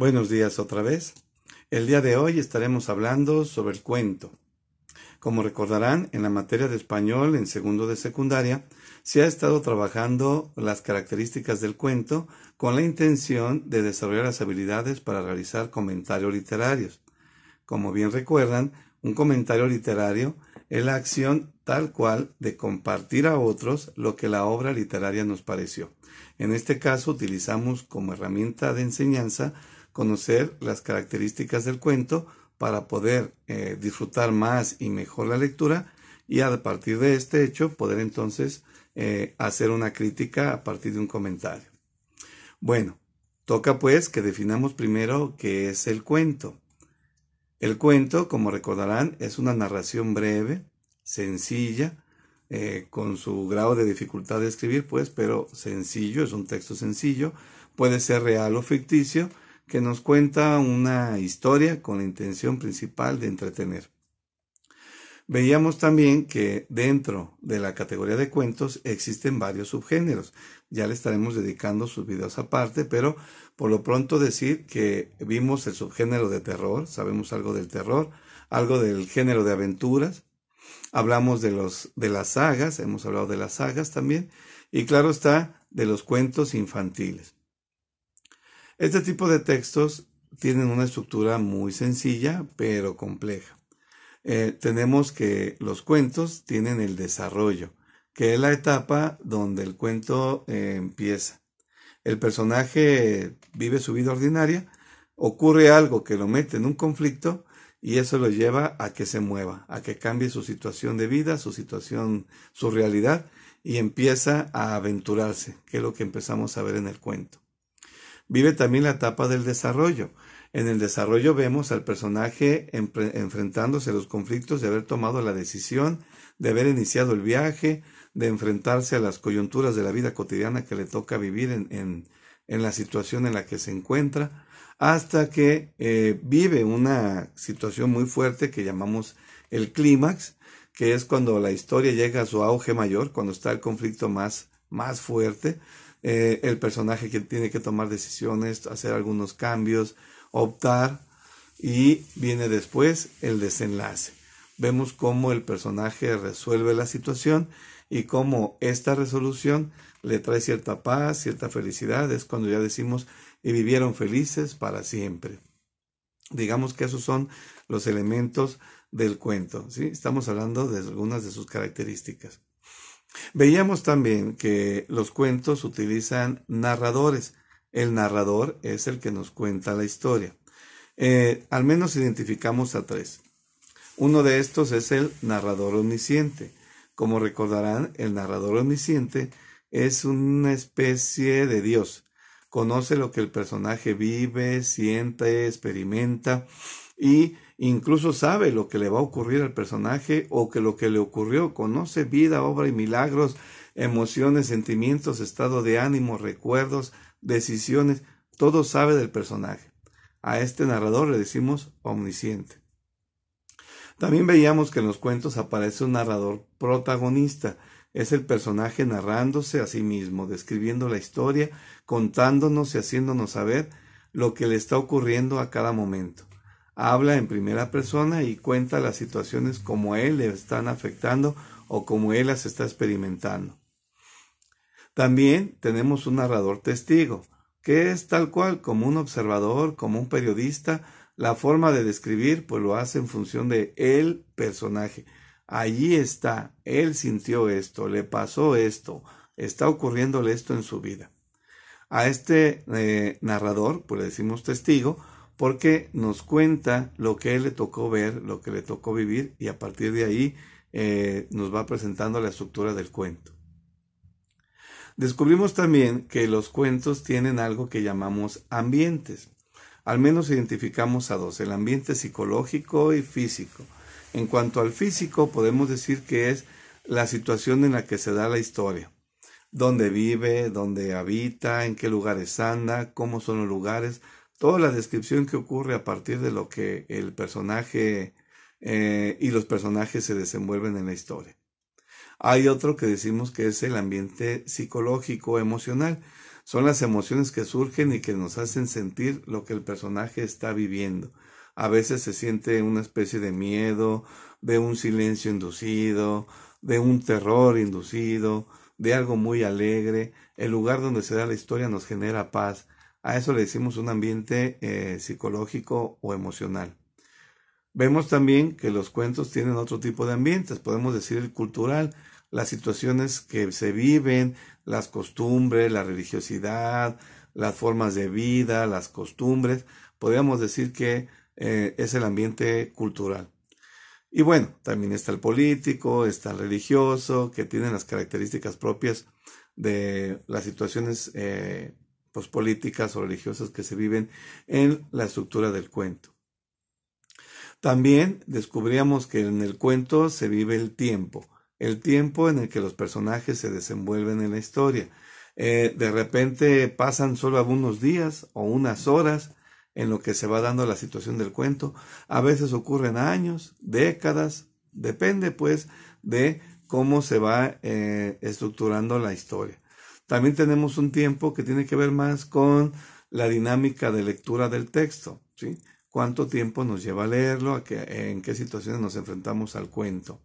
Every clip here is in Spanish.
Buenos días otra vez. El día de hoy estaremos hablando sobre el cuento. Como recordarán, en la materia de español en segundo de secundaria se ha estado trabajando las características del cuento con la intención de desarrollar las habilidades para realizar comentarios literarios. Como bien recuerdan, un comentario literario es la acción tal cual de compartir a otros lo que la obra literaria nos pareció. En este caso utilizamos como herramienta de enseñanza conocer las características del cuento para poder disfrutar más y mejor la lectura y a partir de este hecho poder entonces hacer una crítica a partir de un comentario. Bueno, toca pues que definamos primero qué es el cuento. El cuento, como recordarán, es una narración breve, sencilla, con su grado de dificultad de escribir, pues, pero sencillo, es un texto sencillo, puede ser real o ficticio, que nos cuenta una historia con la intención principal de entretener. Veíamos también que dentro de la categoría de cuentos existen varios subgéneros. Ya le estaremos dedicando sus videos aparte, pero por lo pronto decir que vimos el subgénero de terror, sabemos algo del terror, algo del género de aventuras, hablamos de las sagas, hemos hablado de las sagas también, y claro está, de los cuentos infantiles. Este tipo de textos tienen una estructura muy sencilla, pero compleja. Tenemos que los cuentos tienen el desarrollo, que es la etapa donde el cuento empieza. El personaje vive su vida ordinaria, ocurre algo que lo mete en un conflicto y eso lo lleva a que se mueva, a que cambie su situación de vida, su situación, su realidad y empieza a aventurarse, que es lo que empezamos a ver en el cuento. Vive también la etapa del desarrollo. En el desarrollo vemos al personaje enfrentándose a los conflictos de haber tomado la decisión, de haber iniciado el viaje, de enfrentarse a las coyunturas de la vida cotidiana que le toca vivir en la situación en la que se encuentra, hasta que vive una situación muy fuerte que llamamos el clímax, que es cuando la historia llega a su auge mayor, cuando está el conflicto más fuerte. El personaje que tiene que tomar decisiones, hacer algunos cambios, optar y viene después el desenlace. Vemos cómo el personaje resuelve la situación y cómo esta resolución le trae cierta paz, cierta felicidad. Es cuando ya decimos y vivieron felices para siempre. Digamos que esos son los elementos del cuento, ¿sí? Estamos hablando de algunas de sus características. Veíamos también que los cuentos utilizan narradores. El narrador es el que nos cuenta la historia. Al menos identificamos a tres. Uno de estos es el narrador omnisciente. Como recordarán, el narrador omnisciente es una especie de Dios. Conoce lo que el personaje vive, siente, experimenta y incluso sabe lo que le va a ocurrir al personaje o que lo que le ocurrió, conoce vida, obra y milagros, emociones, sentimientos, estado de ánimo, recuerdos, decisiones, todo sabe del personaje. A este narrador le decimos omnisciente. También veíamos que en los cuentos aparece un narrador protagonista. Es el personaje narrándose a sí mismo, describiendo la historia, contándonos y haciéndonos saber lo que le está ocurriendo a cada momento. Habla en primera persona y cuenta las situaciones como a él le están afectando o como él las está experimentando. También tenemos un narrador testigo, que es tal cual como un observador, como un periodista. La forma de describir pues lo hace en función de el personaje. Allí está, él sintió esto, le pasó esto, está ocurriéndole esto en su vida. A este narrador pues le decimos testigo, porque nos cuenta lo que a él le tocó ver, lo que le tocó vivir y a partir de ahí nos va presentando la estructura del cuento. Descubrimos también que los cuentos tienen algo que llamamos ambientes. Al menos identificamos a dos, el ambiente psicológico y físico. En cuanto al físico, podemos decir que es la situación en la que se da la historia. Dónde vive, dónde habita, en qué lugares anda, cómo son los lugares, toda la descripción que ocurre a partir de lo que el personaje y los personajes se desenvuelven en la historia. Hay otro que decimos que es el ambiente psicológico emocional, Son las emociones que surgen y que nos hacen sentir lo que el personaje está viviendo. A veces se siente una especie de miedo, de un silencio inducido, de un terror inducido, de algo muy alegre. El lugar donde se da la historia nos genera paz. A eso le decimos un ambiente psicológico o emocional. Vemos también que los cuentos tienen otro tipo de ambientes, podemos decir el cultural, las situaciones que se viven, las costumbres, la religiosidad, las formas de vida, las costumbres, podríamos decir que es el ambiente cultural. Y bueno, también está el político, está el religioso, que tienen las características propias de las situaciones pues, políticas o religiosas que se viven en la estructura del cuento. También descubríamos que en el cuento se vive el tiempo en el que los personajes se desenvuelven en la historia. De repente pasan solo algunos días o unas horas en lo que se va dando la situación del cuento. A veces ocurren años, décadas, depende pues de cómo se va estructurando la historia. También tenemos un tiempo que tiene que ver más con la dinámica de lectura del texto, ¿sí? Cuánto tiempo nos lleva a leerlo, en qué situaciones nos enfrentamos al cuento.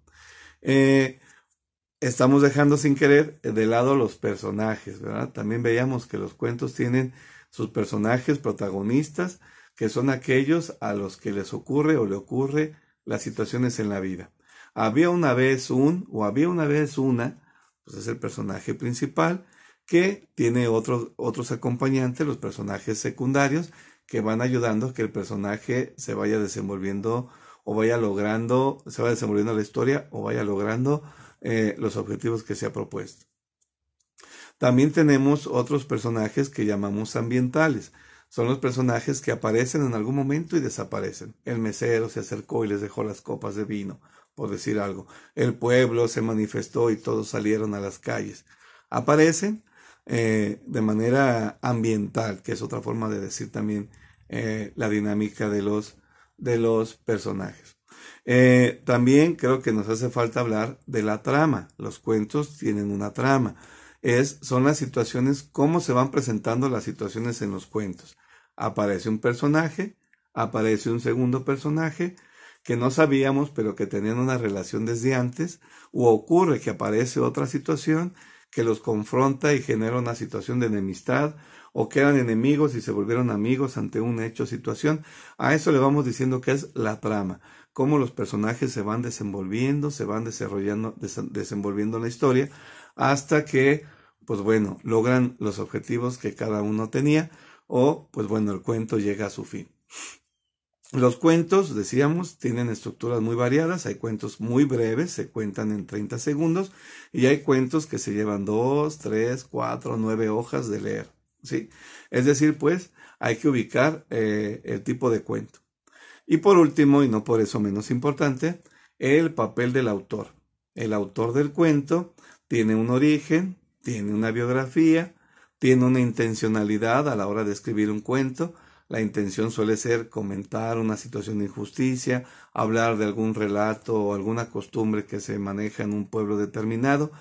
Estamos dejando sin querer de lado los personajes, ¿verdad? También veíamos que los cuentos tienen sus personajes protagonistas, que son aquellos a los que les ocurre o le ocurre las situaciones en la vida. Había una vez una, pues es el personaje principal, que tiene otros acompañantes, los personajes secundarios, que van ayudando a que el personaje se vaya desenvolviendo o vaya logrando, se vaya desenvolviendo la historia o vaya logrando los objetivos que se ha propuesto. También tenemos otros personajes que llamamos ambientales. Son los personajes que aparecen en algún momento y desaparecen. El mesero se acercó y les dejó las copas de vino, por decir algo. El pueblo se manifestó y todos salieron a las calles. Aparecen de manera ambiental, que es otra forma de decir también la dinámica de los personajes. También creo que nos hace falta hablar de la trama. Los cuentos tienen una trama. Son las situaciones, cómo se van presentando las situaciones en los cuentos. Aparece un personaje, aparece un segundo personaje que no sabíamos pero que tenían una relación desde antes, o ocurre que aparece otra situación que los confronta y genera una situación de enemistad, o que eran enemigos y se volvieron amigos ante un hecho o situación. A eso le vamos diciendo que es la trama, cómo los personajes se van desenvolviendo, se van desenvolviendo en la historia, hasta que, pues bueno, logran los objetivos que cada uno tenía, o, pues bueno, el cuento llega a su fin. Los cuentos, decíamos, tienen estructuras muy variadas. Hay cuentos muy breves, se cuentan en 30 segundos, y hay cuentos que se llevan 2, 3, 4, 9 hojas de leer, ¿sí? Es decir, pues, hay que ubicar el tipo de cuento. Y por último, y no por eso menos importante, el papel del autor. El autor del cuento tiene un origen, tiene una biografía, tiene una intencionalidad a la hora de escribir un cuento. La intención suele ser comentar una situación de injusticia, hablar de algún relato o alguna costumbre que se maneja en un pueblo determinado.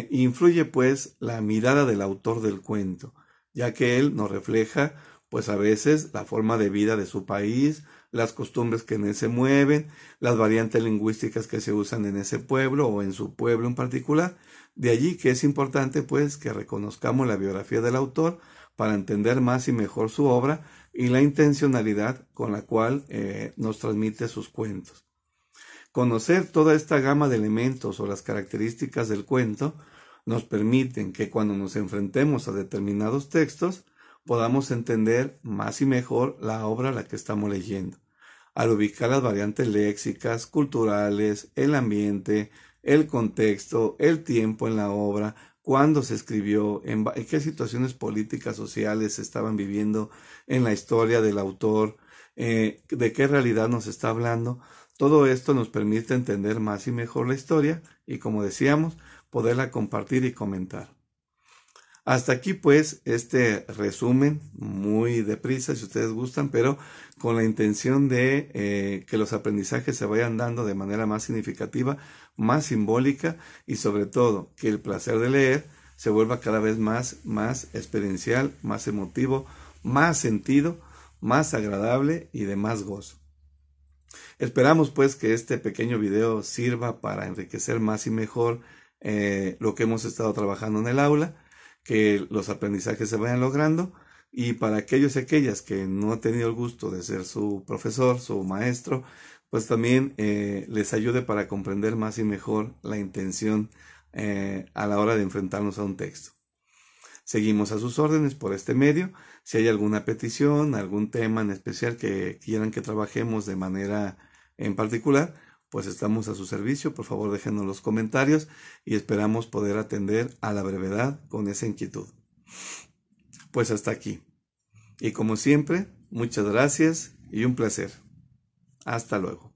Influye pues la mirada del autor del cuento, ya que él nos refleja pues a veces la forma de vida de su país, las costumbres que en él se mueven, las variantes lingüísticas que se usan en ese pueblo o en su pueblo en particular. De allí que es importante pues que reconozcamos la biografía del autor para entender más y mejor su obra y la intencionalidad con la cual nos transmite sus cuentos. Conocer toda esta gama de elementos o las características del cuento nos permiten que cuando nos enfrentemos a determinados textos podamos entender más y mejor la obra a la que estamos leyendo. Al ubicar las variantes léxicas, culturales, el ambiente, el contexto, el tiempo en la obra, cuándo se escribió, en qué situaciones políticas, sociales se estaban viviendo en la historia del autor, de qué realidad nos está hablando. Todo esto nos permite entender más y mejor la historia y, como decíamos, poderla compartir y comentar. Hasta aquí pues este resumen muy deprisa si ustedes gustan, pero con la intención de que los aprendizajes se vayan dando de manera más significativa, más simbólica y sobre todo que el placer de leer se vuelva cada vez más experiencial, más emotivo, más sentido, más agradable y de más gozo. Esperamos pues que este pequeño video sirva para enriquecer más y mejor lo que hemos estado trabajando en el aula, que los aprendizajes se vayan logrando, y para aquellos y aquellas que no han tenido el gusto de ser su profesor, su maestro, pues también les ayude para comprender más y mejor la intención a la hora de enfrentarnos a un texto. Seguimos a sus órdenes por este medio. Si hay alguna petición, algún tema en especial que quieran que trabajemos de manera en particular, pues estamos a su servicio. Por favor, déjenos los comentarios y esperamos poder atender a la brevedad con esa inquietud. Pues hasta aquí. Y como siempre, muchas gracias y un placer. Hasta luego.